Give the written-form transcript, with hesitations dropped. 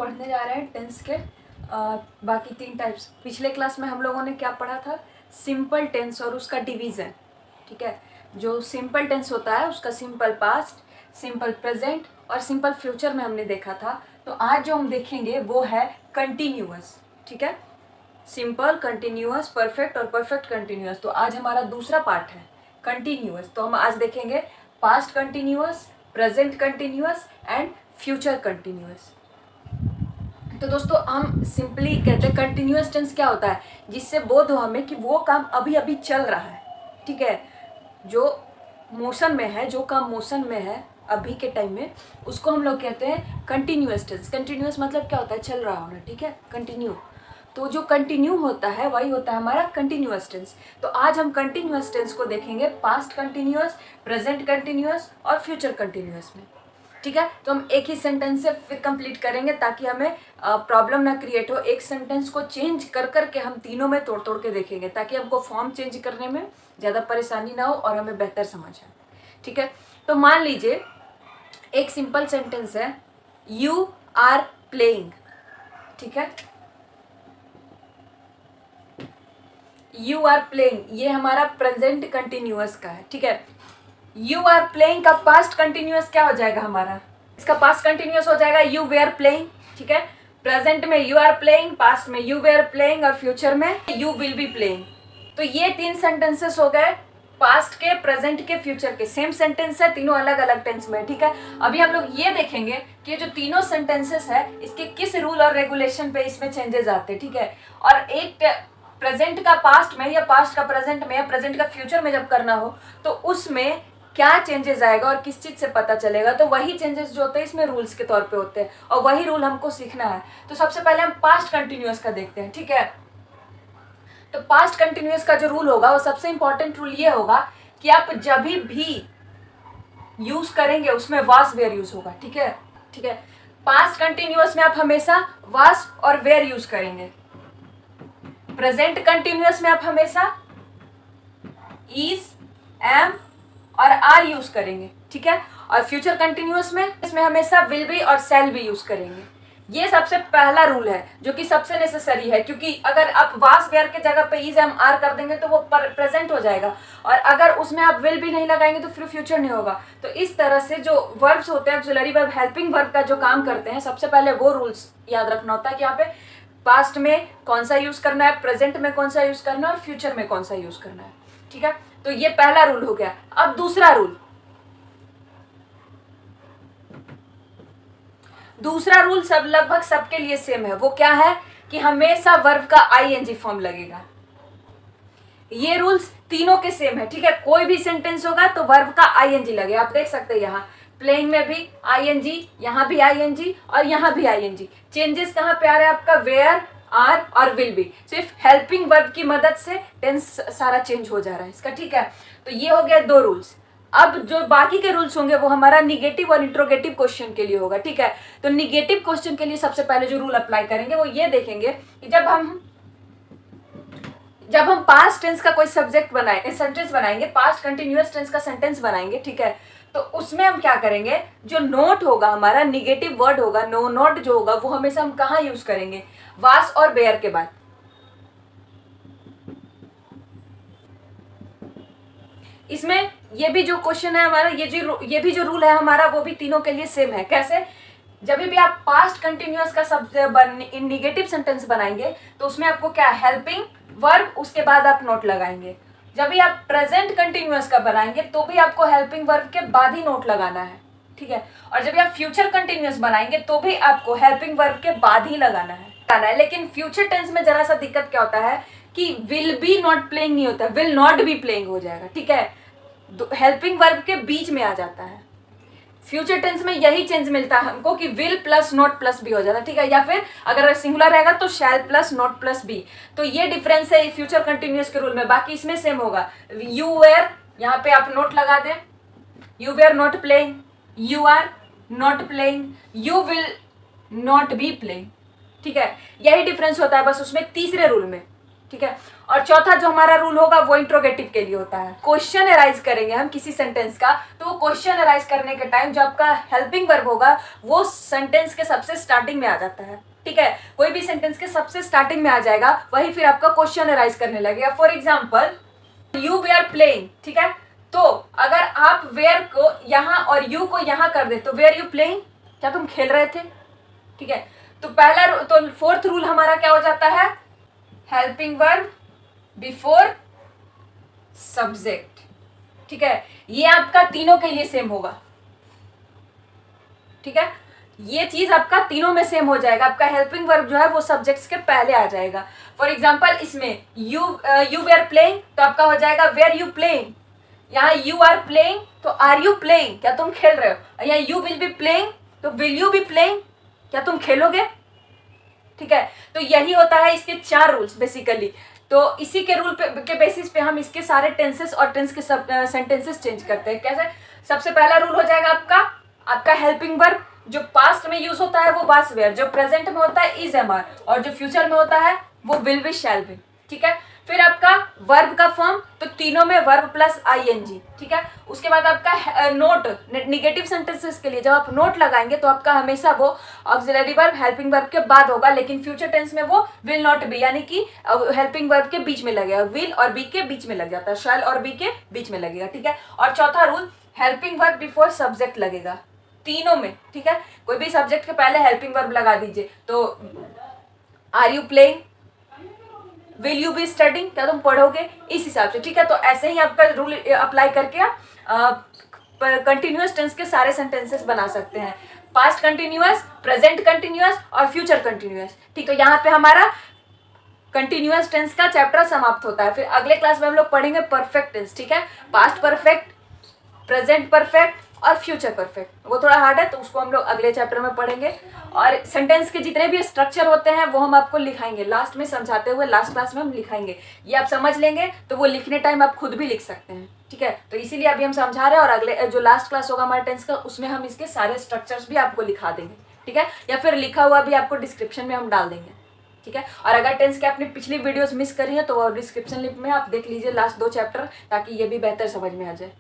पढ़ने जा रहे हैं टेंस के बाकी 3 टाइप्स। पिछले क्लास में हम लोगों ने क्या पढ़ा था, सिंपल टेंस और उसका डिवीज़न। ठीक है, जो सिंपल टेंस होता है उसका सिंपल पास्ट, सिंपल प्रेजेंट और सिंपल फ्यूचर में हमने देखा था। तो आज जो हम देखेंगे वो है कंटिन्यूअस। ठीक है, सिंपल, कंटिन्यूअस, परफेक्ट और परफेक्ट कंटिन्यूअस। तो आज हमारा दूसरा पार्ट है कंटिन्यूअस। तो हम आज देखेंगे past continuous, present continuous and future continuous. तो दोस्तों हम सिंपली कहते हैं कंटिन्यूअस टेंस क्या होता है, जिससे बोध हो हमें कि वो काम अभी अभी चल रहा है। ठीक है, जो मोशन में है, जो काम मोशन में है अभी के टाइम में, उसको हम लोग कहते हैं कंटिन्यूअस टेंस। कंटिन्यूअस मतलब क्या होता है, चल रहा होना। ठीक है, कंटिन्यू। तो जो कंटिन्यू होता है वही होता है हमारा कंटिन्यूअस टेंस। तो आज हम कंटिन्यूअस टेंस को देखेंगे पास्ट कंटिन्यूअस, प्रेजेंट कंटिन्यूअस और फ्यूचर कंटिन्यूअस में। ठीक है, तो हम एक ही सेंटेंस से फिर कंप्लीट करेंगे ताकि हमें प्रॉब्लम ना क्रिएट हो। एक सेंटेंस को चेंज कर करके हम तीनों में तोड़ तोड़ के देखेंगे ताकि हमको फॉर्म चेंज करने में ज़्यादा परेशानी ना हो और हमें बेहतर समझ आए। ठीक है, तो मान लीजिए एक सिंपल सेंटेंस है, यू आर प्लेइंग। ठीक है, यू आर प्लेइंग, ये हमारा प्रेजेंट कंटिन्यूअस का है। ठीक है, यू आर प्लेइंग का पास्ट कंटिन्यूअस क्या हो जाएगा हमारा, इसका पास्ट कंटिन्यूअस हो जाएगा यू वेयर प्लेइंग। ठीक है, प्रेजेंट में यू आर प्लेइंग, पास्ट में यू वेयर प्लेइंग और फ्यूचर में यू विल बी प्लेइंग। तो ये 3 सेंटेंसेस हो गए, पास्ट के, प्रेजेंट के, फ्यूचर के। सेम सेंटेंस है, तीनों अलग अलग टेंस में। ठीक है, अभी हम लोग ये देखेंगे कि जो तीनों सेंटेंसेस है इसके किस रूल और रेगुलेशन पे इसमें चेंजेस आते हैं। ठीक है, और एक प्रेजेंट का पास्ट में या पास्ट का प्रेजेंट में या प्रेजेंट का फ्यूचर में जब करना हो तो उसमें क्या चेंजेस आएगा और किस चीज से पता चलेगा। तो वही चेंजेस जो होते हैं इसमें रूल्स के तौर पे होते हैं और वही रूल हमको सीखना है। तो सबसे पहले हम पास्ट कंटिन्यूअस का देखते हैं। ठीक है, तो पास्ट कंटिन्यूअस का जो रूल होगा वो सबसे इंपॉर्टेंट रूल ये होगा कि आप जब भी यूज करेंगे उसमें वास वेयर यूज होगा। ठीक है, ठीक है, पास्ट कंटिन्यूअस में आप हमेशा वास और वेयर यूज करेंगे। प्रेजेंट कंटिन्यूअस में आप हमेशा इज, एम और आर यूज करेंगे। ठीक है, और फ्यूचर कंटिन्यूअस में इसमें हमेशा विल बी और शैल बी यूज करेंगे। ये सबसे पहला रूल है जो कि सबसे नेसेसरी है, क्योंकि अगर आप वास वेयर के जगह पे इज, एम, आर कर देंगे तो वो प्रेजेंट हो जाएगा और अगर उसमें आप विल भी नहीं लगाएंगे तो फिर फ्यूचर नहीं होगा। तो इस तरह से जो वर्ब्स होते हैं, ऑक्सिलरी वर्ब, हेल्पिंग वर्ब का जो काम करते हैं, सबसे पहले वो रूल्स याद रखना होता है कि यहाँ पे पास्ट में कौन सा यूज करना है, प्रेजेंट में कौन सा यूज करना है और फ्यूचर में कौन सा यूज करना है। ठीक है, तो ये पहला रूल हो गया। अब दूसरा रूल, दूसरा रूल सब लगभग सबके लिए सेम है। वो क्या है कि हमेशा वर्ब का आईएनजी फॉर्म लगेगा। ये रूल्स तीनों के सेम है। ठीक है, कोई भी सेंटेंस होगा तो वर्ब का आईएनजी लगेगा। आप देख सकते हैं यहाँ प्लेइंग में भी आईएनजी, यहाँ भी आईएनजी और यहाँ भी आईएनजी। चेंजेस कहाँ पे आ रहा है आपका, वेयर, आर और विल बी। सिर्फ हेल्पिंग वर्ब की मदद से टेंस सारा चेंज हो जा रहा है इसका। ठीक है, तो ये हो गया 2 रूल्स। अब जो बाकी के रूल्स होंगे वो हमारा निगेटिव और इंट्रोगेटिव क्वेश्चन के लिए होगा। ठीक है, तो निगेटिव क्वेश्चन के लिए सबसे पहले जो रूल अप्लाई करेंगे वो ये देखेंगे कि जब हम पास्ट टेंस का कोई सब्जेक्ट बनाएंगे, सेंटेंस बनाएंगे, पास्ट कंटिन्यूअस टेंस का सेंटेंस बनाएंगे। ठीक है, तो उसमें हम क्या करेंगे, जो नोट होगा हमारा, निगेटिव वर्ड होगा, नो नोट जो होगा वो हमेशा हम कहाँ यूज करेंगे, वास और बेयर के बाद। इसमें ये भी जो क्वेश्चन है हमारा, ये भी जो रूल है हमारा वो भी तीनों के लिए सेम है। कैसे, जब भी आप पास्ट कंटिन्यूअस का निगेटिव सेंटेंस बनाएंगे तो उसमें आपको क्या, हेल्पिंग वर्ब, उसके बाद आप नोट लगाएंगे। जब भी आप प्रेजेंट कंटिन्यूअस का बनाएंगे तो भी आपको हेल्पिंग वर्ब के बाद ही नोट लगाना है। ठीक है, और जब आप फ्यूचर कंटिन्यूअस बनाएंगे तो भी आपको हेल्पिंग वर्ब के बाद ही लगाना है। लेकिन फ्यूचर टेंस में जरा सा दिक्कत क्या होता है कि विल बी नॉट प्लेइंग नहीं होता, विल नॉट बी प्लेइंग हो जाएगा। ठीक है, हेल्पिंग वर्ब के बीच में आ जाता है। फ्यूचर टेंस में यही चेंज मिलता है हमको कि will plus not plus B हो जाता है। ठीक है, या फिर अगर सिंगुलर रहेगा तो shall plus not plus be. तो ये डिफरेंस है फ्यूचर कंटिन्यूअस के रूल में। बाकी इसमें सेम होगा। यू वेयर, यहाँ पे आप नोट लगा दें, you were not playing, you are not playing, you will not be playing. ठीक है, यही डिफरेंस होता है बस उसमें तीसरे रूल में। ठीक है। और चौथा जो हमारा रूल होगा वो इंट्रोगेटिव के लिए होता है। क्वेश्चन अराइज करेंगे हम किसी सेंटेंस का, तो वो क्वेश्चन अराइज करने के टाइम जो आपका हेल्पिंग वर्ब होगा वो सेंटेंस के सबसे स्टार्टिंग में आ जाता है, ठीक है। कोई भी सेंटेंस के सबसे स्टार्टिंग में आ जाएगा, वही फिर आपका क्वेश्चन अराइज करने लगेगा। For example you were playing, ठीक है। तो अगर आप वेयर को यहाँ और यू को यहाँ कर दे तो वेयर यू प्लेइंग, क्या तुम खेल रहे थे, ठीक है। तो पहला तो फोर्थ रूल हमारा क्या हो जाता है, हेल्पिंग वर्ब बिफोर सब्जेक्ट, ठीक है। ये आपका तीनों के लिए सेम होगा, ठीक है। ये चीज आपका तीनों में सेम हो जाएगा। आपका हेल्पिंग वर्ब जो है वो सब्जेक्ट्स के पहले आ जाएगा। फॉर एग्जाम्पल इसमें यू वेयर प्लेइंग तो आपका हो जाएगा वेयर यू प्लेइंग। यहाँ यू आर प्लेइंग तो आर यू प्लेइंग, क्या तुम खेल रहे हो। यहाँ यू विल बी प्लेइंग तो विल यू बी प्लेइंग, क्या तुम खेलोगे, ठीक है। तो यही होता है इसके 4 रूल्स बेसिकली। तो इसी के रूल के बेसिस पे हम इसके सारे टेंसेस और टेंस के सेंटेंसेस चेंज करते हैं। कैसे, सबसे पहला रूल हो जाएगा आपका हेल्पिंग वर्ब जो पास्ट में यूज होता है वो वाज वेयर, जो प्रेजेंट में होता है इज एम आर, और जो फ्यूचर में होता है वो विल बी शैल बी, ठीक है। फिर आपका वर्ब का फॉर्म, तो तीनों में वर्ब प्लस आईएनजी, ठीक है। उसके बाद आपका नोट, नेगेटिव सेंटेंसेस के लिए जब आप नोट लगाएंगे तो आपका हमेशा वो ऑक्सिलरी वर्ब हेल्पिंग वर्ब के बाद होगा, लेकिन फ्यूचर टेंस में वो विल नॉट बी, यानी कि हेल्पिंग वर्ब के बीच में लगेगा, विल और बी के बीच में लग जाता है, शैल और बी के बीच में लगेगा, ठीक है। और चौथा rule, helping verb before subject लगेगा तीनों में, ठीक है। कोई भी सब्जेक्ट के पहले हेल्पिंग वर्ब लगा दीजिए, तो are you playing, will you be studying, क्या तुम पढ़ोगे, इस हिसाब से, ठीक है। तो ऐसे ही आपका रूल अप्लाई करके आप कंटिन्यूअस टेंस के सारे सेंटेंसेस बना सकते हैं, पास्ट कंटिन्यूअस, प्रेजेंट कंटिन्यूअस और फ्यूचर कंटिन्यूअस, ठीक है। यहाँ पे हमारा कंटिन्यूअस टेंस का चैप्टर समाप्त होता है। फिर अगले क्लास में हम लोग पढ़ेंगे परफेक्ट टेंस, ठीक है। पास्ट परफेक्ट, प्रेजेंट परफेक्ट और फ्यूचर परफेक्ट, वो थोड़ा हार्ड है तो उसको हम लोग अगले चैप्टर में पढ़ेंगे। और सेंटेंस के जितने भी स्ट्रक्चर होते हैं वो हम आपको लिखाएंगे लास्ट में, समझाते हुए लास्ट क्लास में हम लिखाएंगे। ये आप समझ लेंगे तो वो लिखने टाइम आप खुद भी लिख सकते हैं, ठीक है। तो इसीलिए अभी हम समझा रहे हैं, और अगले जो लास्ट क्लास होगा हमारे टेंस का उसमें हम इसके सारे स्ट्रक्चर्स भी आपको लिखा देंगे, ठीक है। या फिर लिखा हुआ भी आपको डिस्क्रिप्शन में हम डाल देंगे, ठीक है। और अगर टेंस के आपने पिछली वीडियोस मिस करी है तो वो डिस्क्रिप्शन लिंक में आप देख लीजिए लास्ट 2 चैप्टर, ताकि ये भी बेहतर समझ में आ जाए।